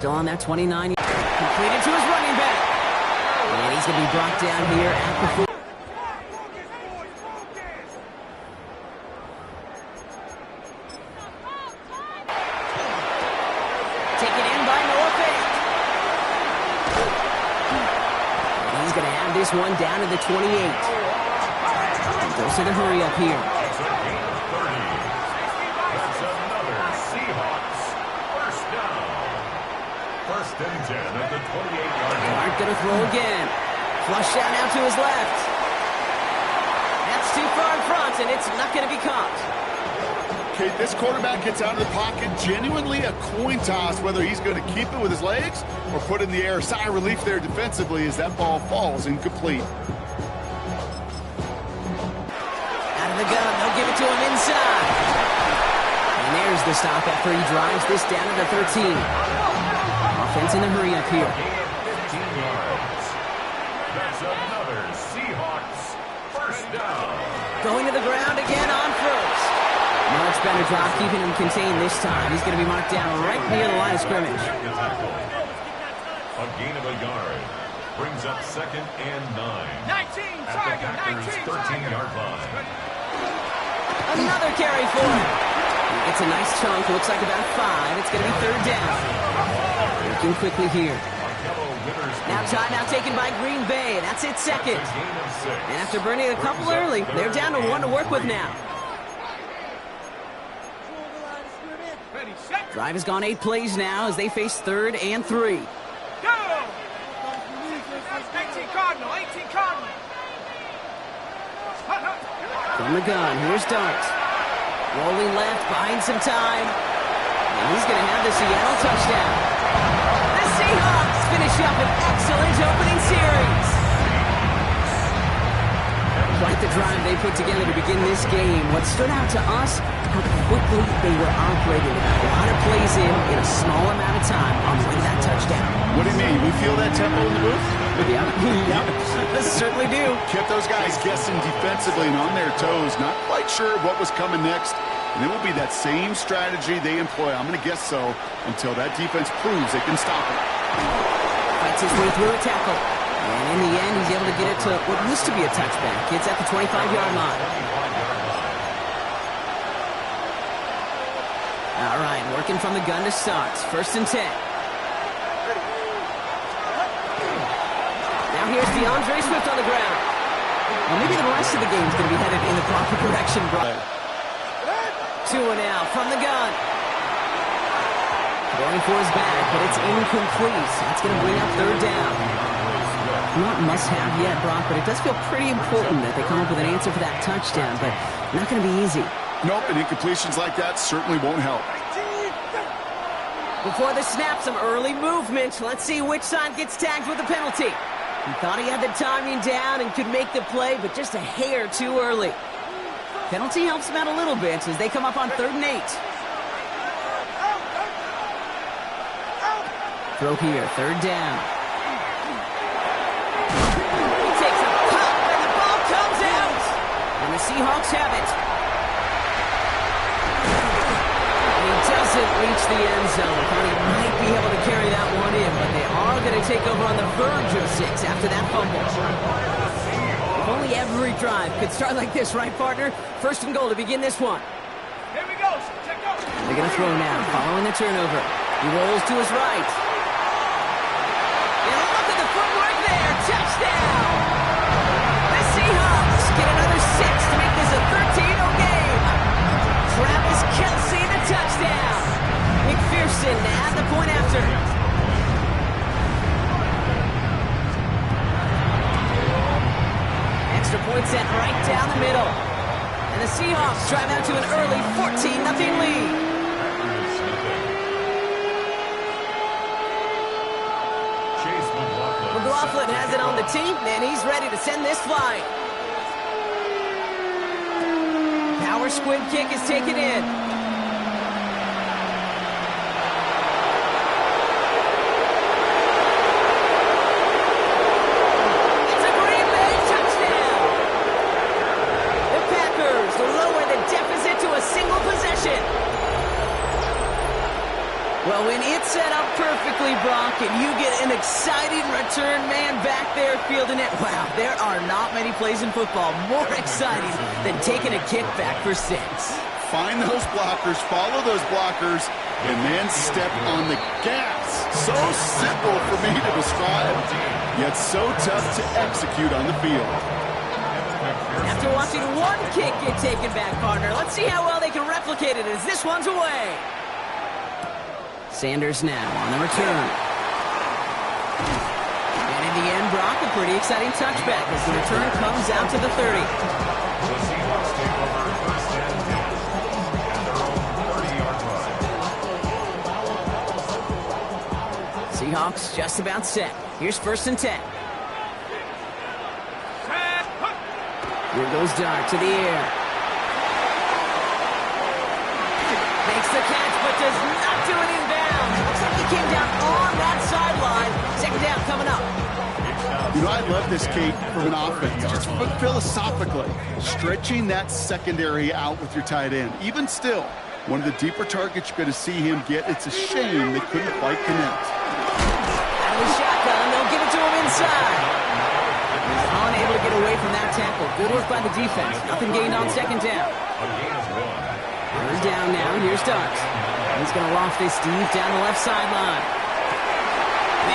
Still on that 29. Completed to his running back. And he's going to be brought down here at the 4. Taken in by Noah Fant. And he's going to have this one down to the 28. Goes to the hurry up here. First and 10 at the 28-yard line. Clark going to throw again. Flush out now to his left. That's too far in front, and it's not going to be caught. Okay, this quarterback gets out of the pocket. Genuinely a coin toss whether he's going to keep it with his legs or put it in the air. Sigh of relief there defensively as that ball falls incomplete. Out of the gun. They'll give it to him inside. And there's the stop after he drives this down to the 13. Offense in the hurry up here. 15 yards. That's another Seahawks first down. Going to the ground again on first. Much better job keeping him contained this time. He's going to be marked down right near the line of scrimmage. A gain of a yard brings up 2nd and 9. 19 at the Packers' 13-yard line. Another carry for him. It's a nice chunk. Looks like about 5. It's going to be 3rd down. Working quickly here. Now timeout taken by Green Bay. That's it, 2nd. And after burning a couple early, they're down to 1 to work with now. Drive has gone 8 plays now as they face 3rd and 3. Go! 18 Cardinal, 18 Cardinal. From the gun, here's Dart. Rolling left, buying some time. And he's going to have the Seattle touchdown. The Seahawks finish up an excellent opening series. Quite the drive they put together to begin this game. What stood out to us, how quickly they were operating. A lot of plays in a small amount of time on the way to that touchdown. What do you mean? We feel that tempo in the booth? Yep. Certainly do. Kept those guys guessing defensively and on their toes, not quite sure what was coming next. And it will be that same strategy they employ, I'm going to guess so, until that defense proves they can stop it. Fights his way through a tackle. And in the end, he's able to get it to what used to be a touchback. It's at the 25-yard line. All right, working from the gun to start. 1st and 10. Now here's DeAndre Swift on the ground. Well, maybe the rest of the game is going to be headed in the proper direction, Brian. 2 and out from the gun. Going for his back, but it's incomplete. That's going to bring up 3rd down. Not must-have yet, Brock, but it does feel pretty important that they come up with an answer for that touchdown, but not going to be easy. Nope, and incompletions like that certainly won't help. Before the snap, some early movement. Let's see which side gets tagged with a penalty. He thought he had the timing down and could make the play, but just a hair too early. Penalty helps him out a little bit as they come up on 3rd and 8. Throw here, 3rd down. He takes a pop, and the ball comes out. And the Seahawks have it. He doesn't reach the end zone. Thought he might be able to carry that one in, but they are going to take over on the verge of 6 after that fumble. If only every drive could start like this, right, partner? 1st and goal to begin this one. Here we go. Check go. They're going to throw now, following the turnover. He rolls to his right. And look at the footwork there. Touchdown! The Seahawks get another 6 to make this a 13-0 game. Travis Kelce, the touchdown. McPherson to add the point after. Extra point set right down the middle. And the Seahawks drive out to an early 14-0 lead. McLaughlin has it on the team, and he's ready to send this flying. Power squib kick is taken in. It's a Green Bay touchdown. The Packers lower the deficit to a single possession. Well, when it's set up perfectly, Brock, and you get an exciting return man back there fielding it. Wow, there are not many plays in football more exciting than taking a kickback for 6. Find those blockers, follow those blockers, and then step on the gas. So simple for me to describe, yet so tough to execute on the field. After watching one kick get taken back, partner, let's see how well they can replicate it as this one's away. Sanders now on the return. And in the end, Brock, a pretty exciting touchback as the return comes out to the 30. The Seahawks take over first and 10 at their own 30-yard line. Seahawks just about set. Here's first and 10. Here goes Dart to the air. Makes the catch, but does not do it in bounds. Looks like he came down on that sideline. Second down coming up. You know, I love this, Kate, from an offense. Just philosophically, stretching that secondary out with your tight end. Even still, one of the deeper targets you're going to see him get. It's a shame they couldn't quite connect. Out of the shotgun, they'll give it to him inside. Unable to get away from that tackle. Good work by the defense. Nothing gained on second down. Third down now. Here's Dart. He's going to loft this deep down the left sideline.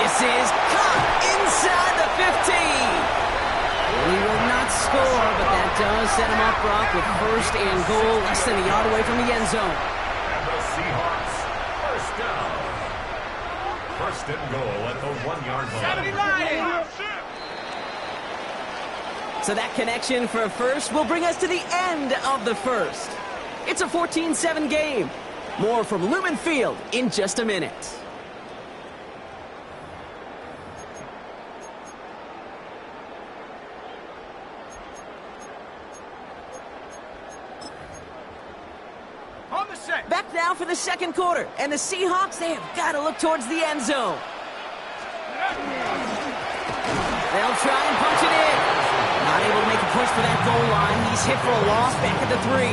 This is caught inside the 15. He will not score, but that does set him up, Brock, with first and goal, less than a yard away from the end zone. And the Seahawks, first down. First and goal at the 1-yard line. So that connection for a first will bring us to the end of the first. It's a 14-7 game. More from Lumen Field in just a minute. On the set. Back now for the second quarter. And the Seahawks, they have got to look towards the end zone. They'll try and punch it in. Not able to make a push for that goal line. He's hit for a loss back at the 3.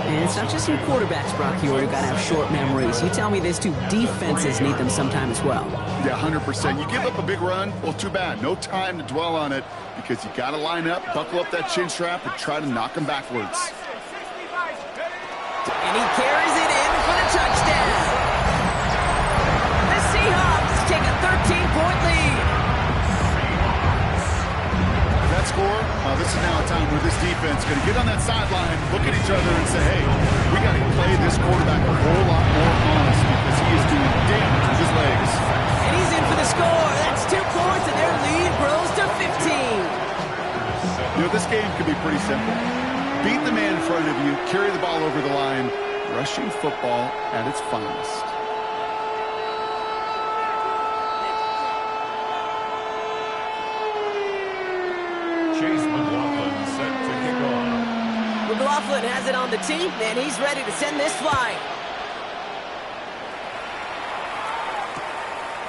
And it's not just your quarterbacks, Brock, who got to have short memories. You tell me these two defenses need them sometime as well. Yeah, 100%. You give up a big run, well, too bad. No time to dwell on it because you got to line up, buckle up that chin strap, and try to knock them backwards. And he carries it in for the touchdown. The Seahawks take a 13-point lead. That score, this is now a time where this defense is going to get on that sideline, look at each other and say, hey, we got to play this quarterback a whole lot more honest because he is doing damage with his legs. And he's in for the score. That's 2 points, and their lead grows to 15. You know, this game could be pretty simple. Beat the man in front of you, carry the ball over the line, rushing football at its finest. Chase McLaughlin set to kick off. McLaughlin has it on the tee, and he's ready to send this flying.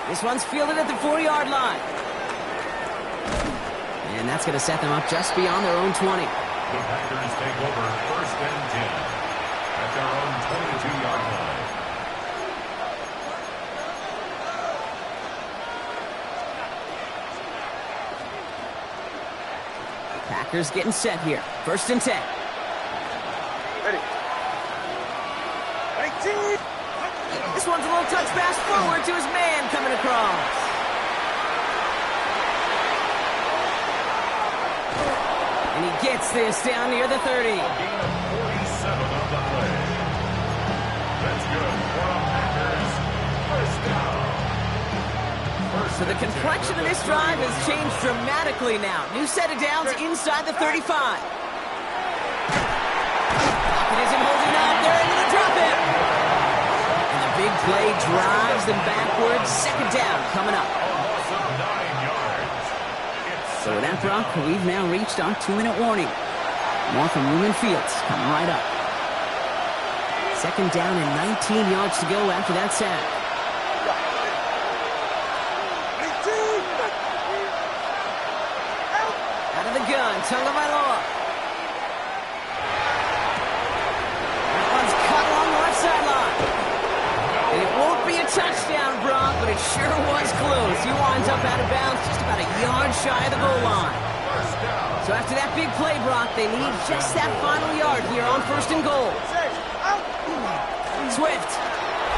This one's fielded at the 4-yard line. And that's going to set them up just beyond their own 20. The Packers take over first and 10 at their own 22-yard line. Packers getting set here. First and 10. Ready. 18. This one's a little touch pass forward to his man coming across. And he gets this down near the 30. A gain of 47 on the play. That's good for the Packers. First down. So the complexion of this drive has changed dramatically now. New set of downs inside the 35. Pocket isn't holding up. They're able to drop it. And the big play drives them backwards. Second down coming up. Almost 9 yards. So with that, Brock, we've now reached our 2-minute warning. More from Lumen Fields coming right up. Second down and 19 yards to go after that sack. Out of the gun, Tagovailoa. That one's cut along the left sideline. And it won't be a touchdown, Brock, but it out of bounds, just about a yard shy of the goal line. So after that big play, Brock, they need just that final yard here on 1st and goal. Swift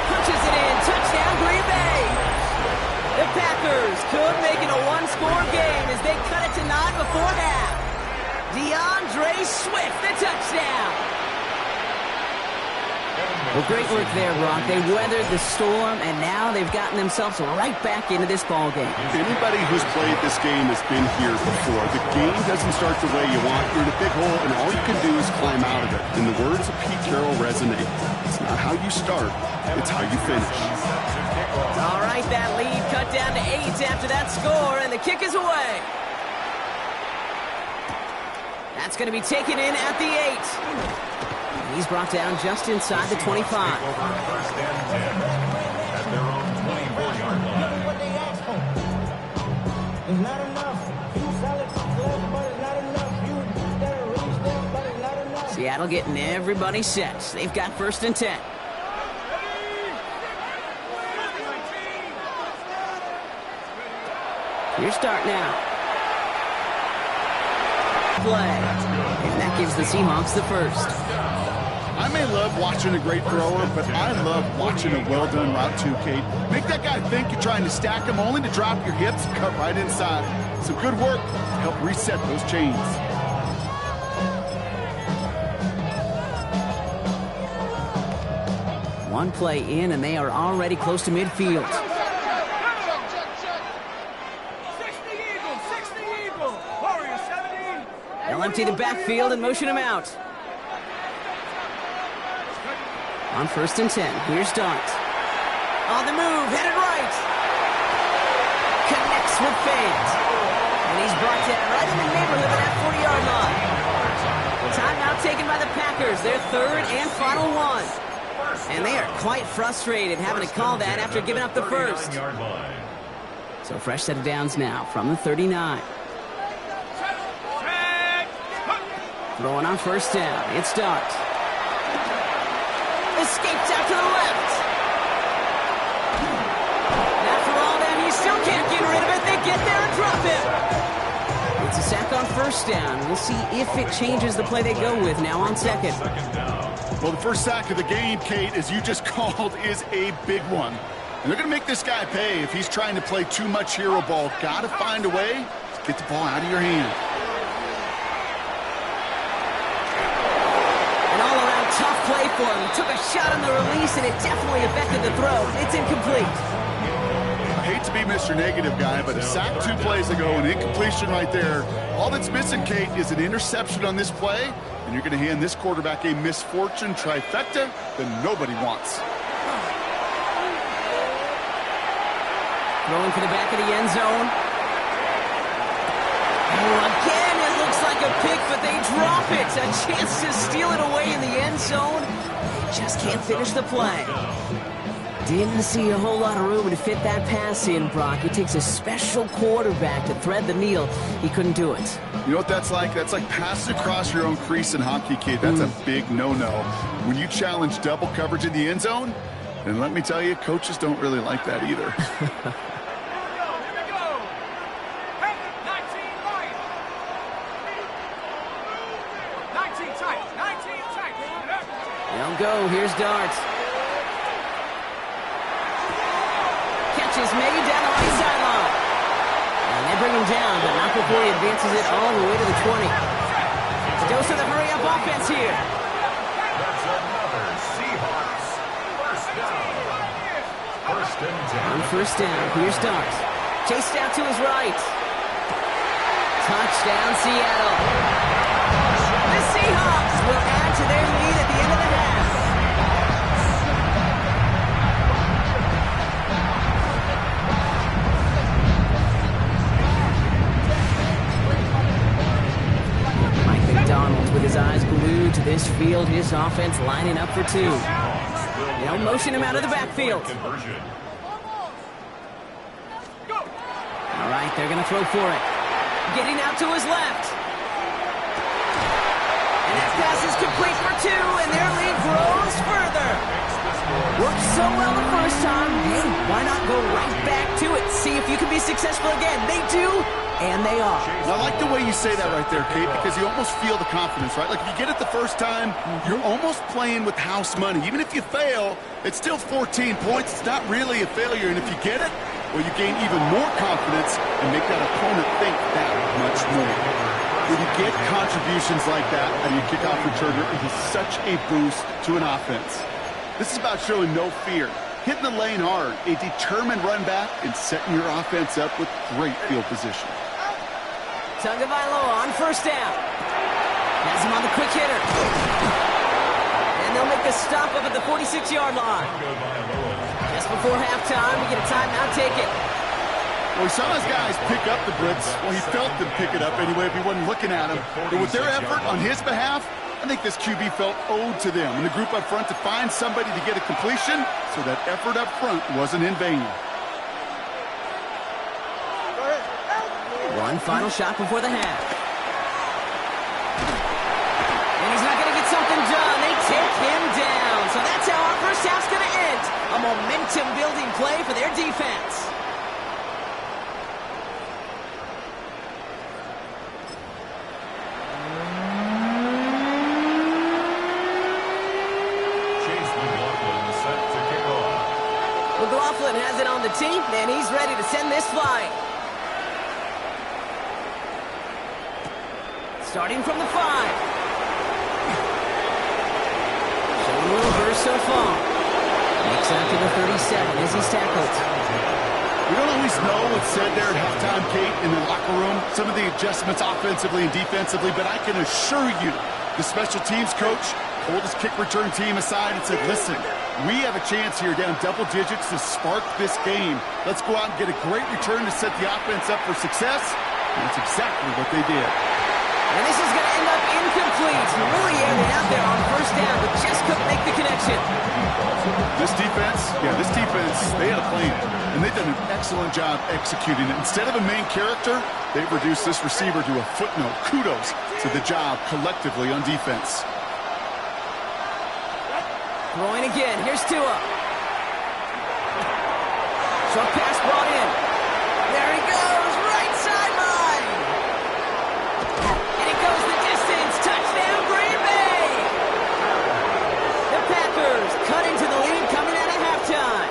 punches it in. Touchdown, Green Bay. The Packers could make it a one-score game as they cut it to 9 before half. DeAndre Swift, the touchdown. Well, great work there, Brock. They weathered the storm, and now they've gotten themselves right back into this ball game. Anybody who's played this game has been here before. The game doesn't start the way you want. You're in a big hole, and all you can do is climb out of it. And the words of Pete Carroll resonate. It's not how you start, it's how you finish. All right, that lead cut down to 8 after that score, and the kick is away. That's going to be taken in at the 8. He's brought down just inside the 25. First and 10 at their own 24-yard line. It's not enough. You solid, but it's not enough. You gotta reach them, but it's not enough. Seattle getting everybody set. They've got 1st and 10. Your start now. Play. And that gives the Seahawks the first. I may love watching a great thrower, but I love watching a well-done route too, Kate. Make that guy think you're trying to stack him, only to drop your hips and cut right inside. Some good work to help reset those chains. One play in, and they are already close to midfield. 60 Eagle. Warrior 17. They'll empty the backfield and motion him out. On 1st and 10, here's Dart. On the move, headed right. Connects with Fant. And he's brought down right in the neighborhood of that 40-yard line. Timeout taken by the Packers, their 3rd and final one. And they are quite frustrated having to call that after giving up the first. So fresh set of downs now from the 39. Throwing on 1st down, it's Dart. Escapes out to the left. After all that, he still can't get rid of it. They get there and drop him. It's a sack on 1st down. We'll see if it changes the play they go with now on 2nd. Well, the first sack of the game, Kate, as you just called, is a big one. And they're going to make this guy pay if he's trying to play too much hero ball. Got to find a way to get the ball out of your hand. Tough play for him. He took a shot on the release, and it definitely affected the throw. It's incomplete. I hate to be Mr. Negative guy, but a sack 2 plays ago, an incompletion right there. All that's missing, Kate, is an interception on this play, and you're going to hand this quarterback a misfortune trifecta that nobody wants. Throwing to the back of the end zone. Oh, again, it looks like a pick, but they drop it. A chance to steal it away in the end zone. Just can't finish the play. Didn't see a whole lot of room to fit that pass in, Brock. It takes a special quarterback to thread the needle. He couldn't do it. You know what that's like? That's like passing across your own crease in hockey, Kate. That's a big no-no. When you challenge double coverage in the end zone, and let me tell you, coaches don't really like that either. They'll go. Here's Dart. Catch is made down the right sideline. And they bring him down, but not before he advances it all the way to the 20. Dose of the hurry-up offense here. That's another Seahawks first down. 1st and 10. On 1st down, here's Dart. Chased out to his right. Touchdown, Seattle. The Seahawks will add to their lead at the end of the half. Mike McDonald with his eyes glued to this field, his offense lining up for 2. They'll motion him out of the backfield. All right, they're going to throw for it. Getting out to his left. And that pass is complete for 2, and their lead grows further. Worked so well the first time, hey, why not go right back to it? See if you can be successful again? They do, and they are. Now, I like the way you say that right there, Kate, because you almost feel the confidence, right? Like, if you get it the first time, you're almost playing with house money. Even if you fail, it's still 14 points. It's not really a failure. And if you get it, well, you gain even more confidence and make that opponent think that much more. When you get contributions like that on your kickoff returner, it is such a boost to an offense. This is about showing no fear, hitting the lane hard, a determined run back, and setting your offense up with great field position. Tagovailoa on first down. Has him on the quick hitter. And they'll make a stop up at the 46-yard line. Just before halftime, we get a timeout taken. Well, he saw his guys pick up the blitz. Well, he felt them pick it up anyway if he wasn't looking at him. But with their effort on his behalf, I think this QB felt owed to them and the group up front to find somebody to get a completion, so that effort up front wasn't in vain. One final shot before the half. And he's not going to get something done. They take him down. So that's how our first half's going to end. A momentum-building play for their defense. McLaughlin has it on the team, and he's ready to send this flying. Starting from the 5. Showing a little burst so far. Makes it up to the 37 as he's tackled. We don't always know what's said there at halftime, Kate, in the locker room. Some of the adjustments offensively and defensively, but I can assure you the special teams coach pulled his kick return team aside and said, listen, we have a chance here down double digits to spark this game. Let's go out and get a great return to set the offense up for success. And that's exactly what they did. And this is going to end up incomplete. Really aimed out there on first down, but just couldn't make the connection. This defense, they had a plan. And they've done an excellent job executing it. Instead of a main character, they've reduced this receiver to a footnote. Kudos to the job collectively on defense. Throwing again. Here's Tua. Short pass brought in. There he goes. Right sideline. And it goes the distance. Touchdown, Green Bay. The Packers cut into the lead coming out of halftime.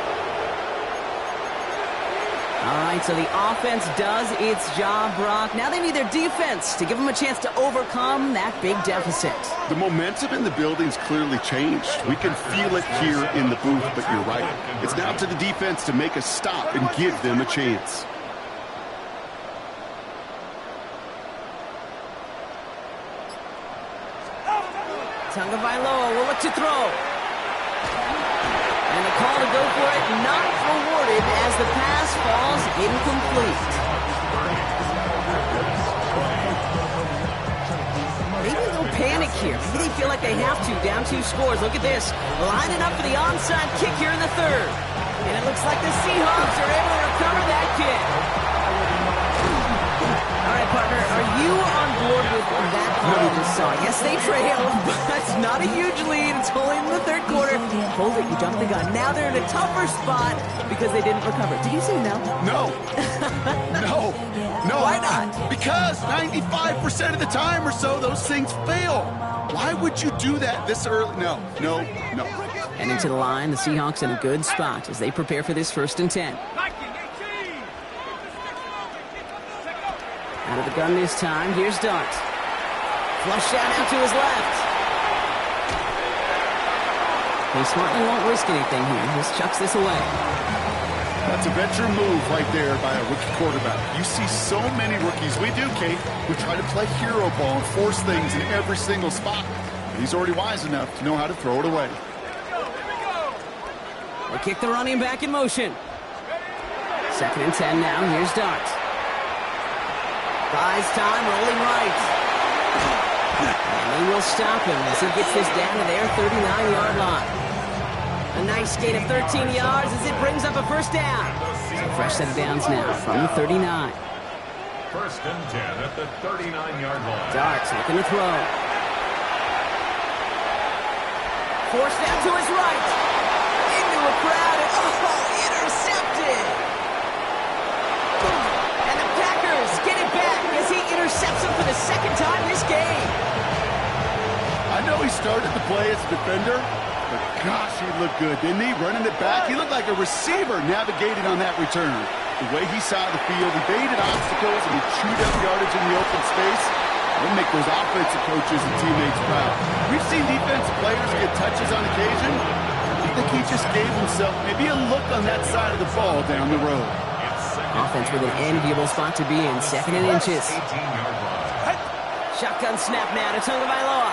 All right, so the offense does its job, Brock. Now they need their defense to give them a chance to overcome that big deficit. The momentum in the building's clearly changed. We can feel it here in the booth, but you're right. It's now to the defense to make a stop and give them a chance. Tagovailoa will look to throw. And the call to go for it not rewarded as the pass falls incomplete. Maybe a little panic here. Maybe they feel like they have to. Down 2 scores. Look at this. Lining up for the onside kick here in the 3rd. And it looks like the Seahawks are able to recover that kick. All right, partner, are you on board with that call we just saw? Yes, they trailed, but it's not a huge lead. It's only in the 3rd quarter. Hold it, you jumped the gun. Now they're in a tougher spot because they didn't recover. Did you say no? No. No. Why not? Because 95% of the time or so, those things fail. Why would you do that this early? No. And into the line, the Seahawks in a good spot as they prepare for this 1st and 10. Out of the gun this time. Here's Dart. Flush out to his left. He smartly won't risk anything here. Just chucks this away. That's a venture move right there by a rookie quarterback. You see so many rookies, we do, Kate, who try to play hero ball and force things in every single spot. But he's already wise enough to know how to throw it away. They kick the running back in motion. 2nd and 10 now. Here's Dart. Buys time, rolling right. And they will stop him as he gets this down to their 39-yard line. A nice gain of 13 yards as it brings up a 1st down. So fresh set of downs now from the 39. 1st and 10 at the 39-yard line. Dart's looking to throw. Forced down to his right. Into a crowd and, intercepted. second time this game. I know he started to play as a defender, but gosh, he looked good, didn't he? Running it back, he looked like a receiver navigating on that return. The way he saw the field, he baited obstacles, and he chewed up yardage in the open space. It'll make those offensive coaches and teammates proud. We've seen defensive players get touches on occasion. I think he just gave himself maybe a look on that side of the ball down the road. Offense with an enviable spot to be in, 2nd and inches. 18-yard line. Shotgun snap now to Tagovailoa.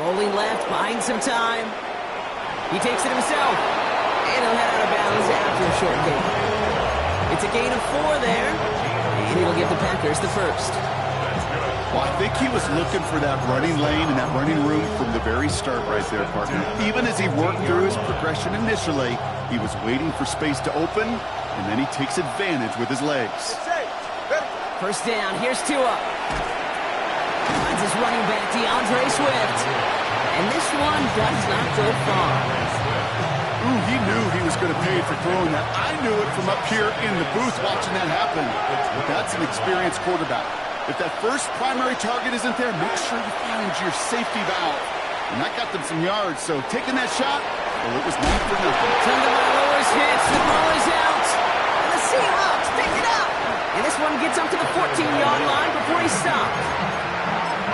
Rolling left, buying some time. He takes it himself. And he'll head out of bounds after a short gain. It's a gain of 4 there. And it'll give the Packers the first. Well, I think he was looking for that running lane and that running room from the very start right there, partner. Even as he worked through his progression initially, he was waiting for space to open, and then he takes advantage with his legs. First down, here's Tua. Finds his running back, DeAndre Swift. And this one does not go far. Ooh, he knew he was going to pay for throwing that. I knew it from up here in the booth watching that happen. But that's an experienced quarterback. If that first primary target isn't there, make sure you find your safety valve. And that got them some yards, so taking that shot, well, it was not for nothing. Tagovailoa's hits, the ball is out. And the Seahawks pick it up. And this one gets up to the 14-yard line before he stopped.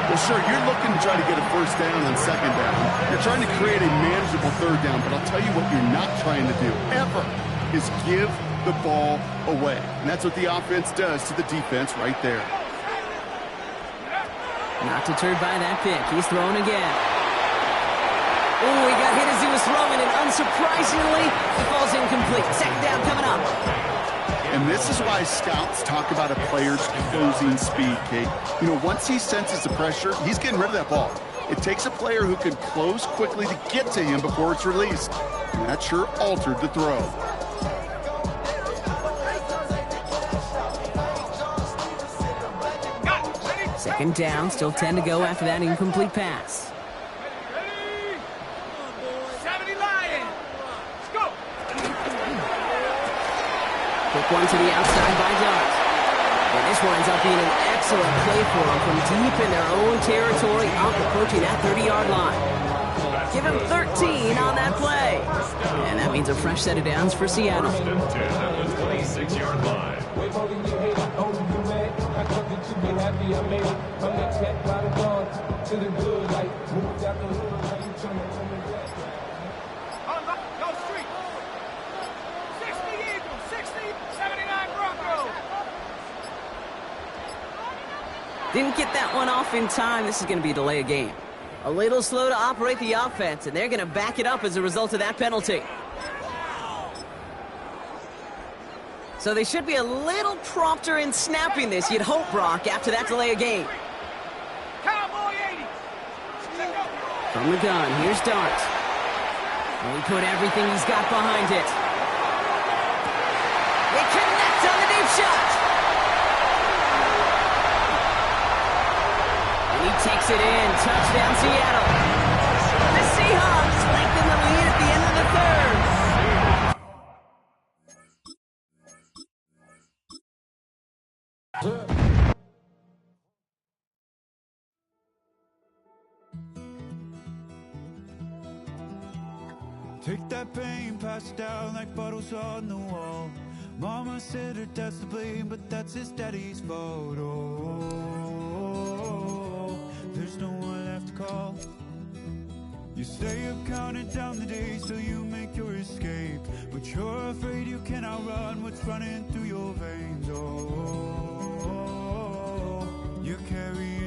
Well, sure, you're looking to try to get a first down on 2nd down. You're trying to create a manageable 3rd down, but I'll tell you what you're not trying to do, ever, is give the ball away. And that's what the offense does to the defense right there. Not deterred by that pick. He's throwing again. Oh, he got hit as he was throwing, and unsurprisingly, it falls incomplete. 2nd down coming up. And this is why scouts talk about a player's closing speed, Kate. You know, once he senses the pressure, he's getting rid of that ball. It takes a player who can close quickly to get to him before it's released. And that sure altered the throw. Second down, still 10 to go after that incomplete pass. 70 Lions. Let's go. Quick one to the outside by Dart. And this winds up being an excellent play for them from deep in their own territory, up approaching that 30-yard line. Give him 13 on that play. And that means a fresh set of downs for Seattle. 1st and 10 at the 26-yard line. Go street. 60 Eagles, 60, 79 Broncos. Didn't get that one off in time. This is going to be a delay of game. A little slow to operate the offense, and they're going to back it up as a result of that penalty. So they should be a little prompter in snapping this, you'd hope, Brock, after that delay of game. Cowboy 80. From the gun, here's Dart. Well, he put everything he's got behind it. They connect on the deep shot. And he takes it in. Touchdown, Seattle. The Seahawks lengthen the lead at the end of the 3rd. Take that pain, pass it down like bottles on the wall. Mama said her dad's to blame, but that's his daddy's fault. Oh, there's no one left to call. You stay up counting down the days till you make your escape, but you're afraid you cannot run what's running through your veins. Oh, you carry